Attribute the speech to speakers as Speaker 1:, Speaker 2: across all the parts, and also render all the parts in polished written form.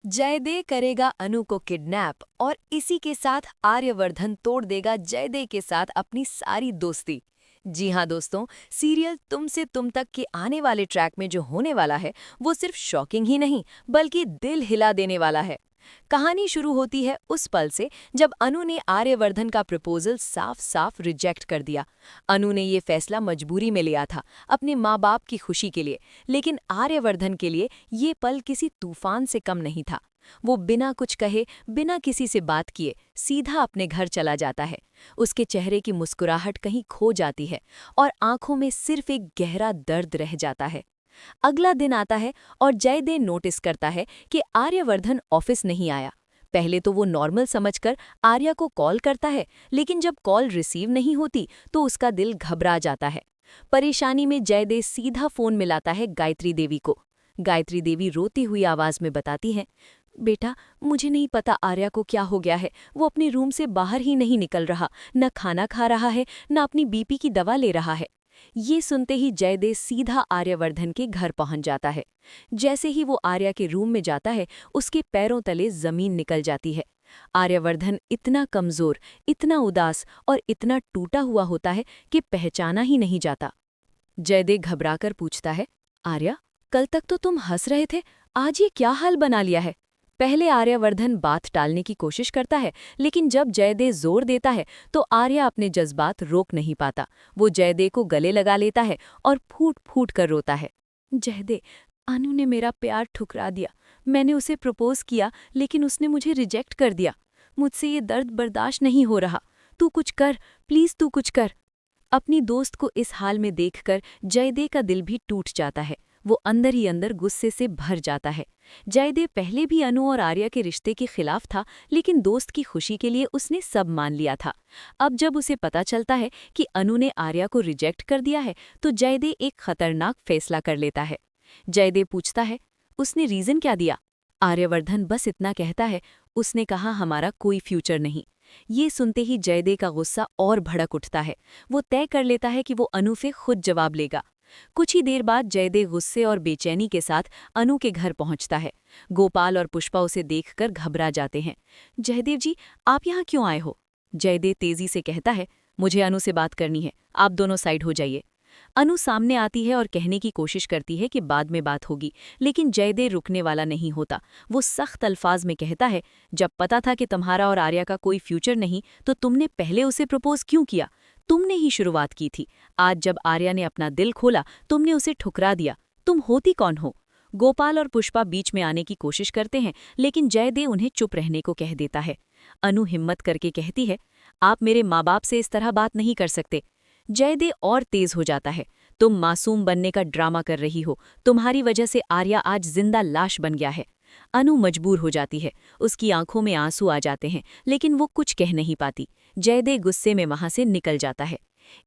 Speaker 1: जयदेव करेगा अनु को किडनैप और इसी के साथ आर्यवर्धन तोड़ देगा जयदेव के साथ अपनी सारी दोस्ती। जी हाँ दोस्तों, सीरियल तुमसे तुम तक के आने वाले ट्रैक में जो होने वाला है वो सिर्फ शॉकिंग ही नहीं बल्कि दिल हिला देने वाला है। कहानी शुरू होती है उस पल से जब अनु ने आर्यवर्धन का प्रपोजल साफ साफ रिजेक्ट कर दिया। अनु ने ये फैसला मजबूरी में लिया था, अपने माँ बाप की खुशी के लिए, लेकिन आर्यवर्धन के लिए ये पल किसी तूफान से कम नहीं था। वो बिना कुछ कहे, बिना किसी से बात किए सीधा अपने घर चला जाता है। उसके चेहरे की मुस्कुराहट कहीं खो जाती है और आंखों में सिर्फ एक गहरा दर्द रह जाता है। अगला दिन आता है और जयदेव नोटिस करता है कि आर्यवर्धन ऑफिस नहीं आया। पहले तो वो नॉर्मल समझकर आर्या को कॉल करता है, लेकिन जब कॉल रिसीव नहीं होती तो उसका दिल घबरा जाता है। परेशानी में जयदेव सीधा फोन मिलाता है गायत्री देवी को। गायत्री देवी रोती हुई आवाज में बताती हैं, बेटा मुझे नहीं पता आर्या को क्या हो गया है, वो अपने रूम से बाहर ही नहीं निकल रहा, न खाना खा रहा है, न अपनी बीपी की दवा ले रहा है। ये सुनते ही जयदेव सीधा आर्यवर्धन के घर पहुंच जाता है। जैसे ही वो आर्या के रूम में जाता है, उसके पैरों तले जमीन निकल जाती है। आर्यवर्धन इतना कमजोर, इतना उदास और इतना टूटा हुआ होता है कि पहचाना ही नहीं जाता। जयदेव घबराकर पूछता है, आर्या, कल तक तो तुम हंस रहे थे, आज ये क्या हाल बना लिया है? पहले आर्यवर्धन बात टालने की कोशिश करता है, लेकिन जब जयदेव जोर देता है तो आर्या अपने जज्बात रोक नहीं पाता। वो जयदेव को गले लगा लेता है और फूट फूट कर रोता है। जयदेव, अनु ने मेरा प्यार ठुकरा दिया। मैंने उसे प्रपोज किया, लेकिन उसने मुझे रिजेक्ट कर दिया। मुझसे ये दर्द बर्दाश्त नहीं हो रहा। तू कुछ कर, प्लीज तू कुछ कर। अपनी दोस्त को इस हाल में देखकर जयदेव का दिल भी टूट जाता है। वो अंदर ही अंदर गुस्से से भर जाता है। जयदेव पहले भी अनु और आर्या के रिश्ते के खिलाफ था, लेकिन दोस्त की खुशी के लिए उसने सब मान लिया था। अब जब उसे पता चलता है कि अनु ने आर्या को रिजेक्ट कर दिया है, तो जयदेव एक खतरनाक फैसला कर लेता है। जयदेव पूछता है, उसने रीजन क्या दिया? आर्यवर्धन बस इतना कहता है, उसने कहा हमारा कोई फ्यूचर नहीं। ये सुनते ही जयदेव का गुस्सा और भड़क उठता है। वो तय कर लेता है कि वो अनु से खुद जवाब लेगा। कुछ ही देर बाद जयदेव गुस्से और बेचैनी के साथ अनु के घर पहुंचता है। गोपाल और पुष्पा उसे देखकर घबरा जाते हैं। जयदेव जी, आप यहाँ क्यों आए हो? जयदेव तेजी से कहता है, मुझे अनु से बात करनी है, आप दोनों साइड हो जाइए। अनु सामने आती है और कहने की कोशिश करती है कि बाद में बात होगी, लेकिन जयदेव रुकने वाला नहीं होता। वो सख्त अल्फाज में कहता है, जब पता था कि तुम्हारा और आर्या का कोई फ्यूचर नहीं तो तुमने पहले उसे प्रपोज क्यों किया? तुमने ही शुरुआत की थी। आज जब आर्या ने अपना दिल खोला, तुमने उसे ठुकरा दिया। तुम होती कौन हो? गोपाल और पुष्पा बीच में आने की कोशिश करते हैं, लेकिन जयदेव उन्हें चुप रहने को कह देता है। अनु हिम्मत करके कहती है, आप मेरे माँ बाप से इस तरह बात नहीं कर सकते। जयदेव और तेज हो जाता है, तुम मासूम बनने का ड्रामा कर रही हो। तुम्हारी वजह से आर्या आज जिंदा लाश बन गया है। अनु मजबूर हो जाती है, उसकी आंखों में आंसू आ जाते हैं, लेकिन वो कुछ कह नहीं पाती। जयदेव गुस्से में वहां से निकल जाता है।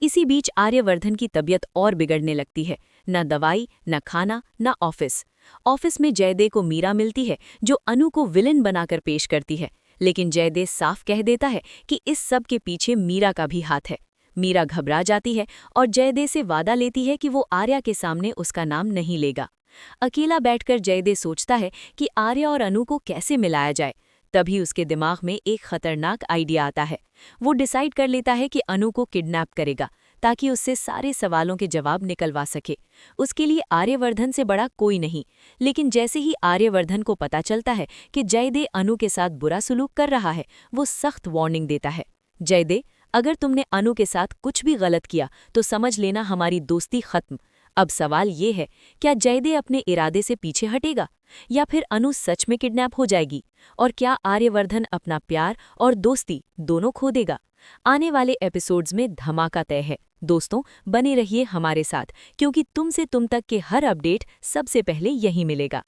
Speaker 1: इसी बीच आर्यवर्धन की तबीयत और बिगड़ने लगती है। न दवाई, न खाना, न ऑफिस। ऑफिस में जयदेव को मीरा मिलती है, जो अनु को विलन बनाकर पेश करती है, लेकिन जयदेव साफ कह देता है कि इस सब के पीछे मीरा का भी हाथ है। मीरा घबरा जाती है और जयदेव से वादा लेती है कि वो आर्या के सामने उसका नाम नहीं लेगा। अकेला बैठकर जयदेव सोचता है कि आर्या और अनु को कैसे मिलाया जाए। तभी उसके दिमाग में एक खतरनाक आइडिया आता है। वो डिसाइड कर लेता है कि अनु को किडनैप करेगा, ताकि उससे सारे सवालों के जवाब निकलवा सके। उसके लिए आर्यवर्धन से बड़ा कोई नहीं। लेकिन जैसे ही आर्यवर्धन को पता चलता है कि जयदेव अनु के साथ बुरा सुलूक कर रहा है, वो सख्त वार्निंग देता है। जयदेव, अगर तुमने अनु के साथ कुछ भी गलत किया तो समझ लेना हमारी दोस्ती खत्म। अब सवाल ये है, क्या जयदेव अपने इरादे से पीछे हटेगा, या फिर अनु सच में किडनैप हो जाएगी? और क्या आर्यवर्धन अपना प्यार और दोस्ती दोनों खो देगा? आने वाले एपिसोड्स में धमाका तय है। दोस्तों, बने रहिए हमारे साथ, क्योंकि तुमसे तुम तक के हर अपडेट सबसे पहले यहीं मिलेगा।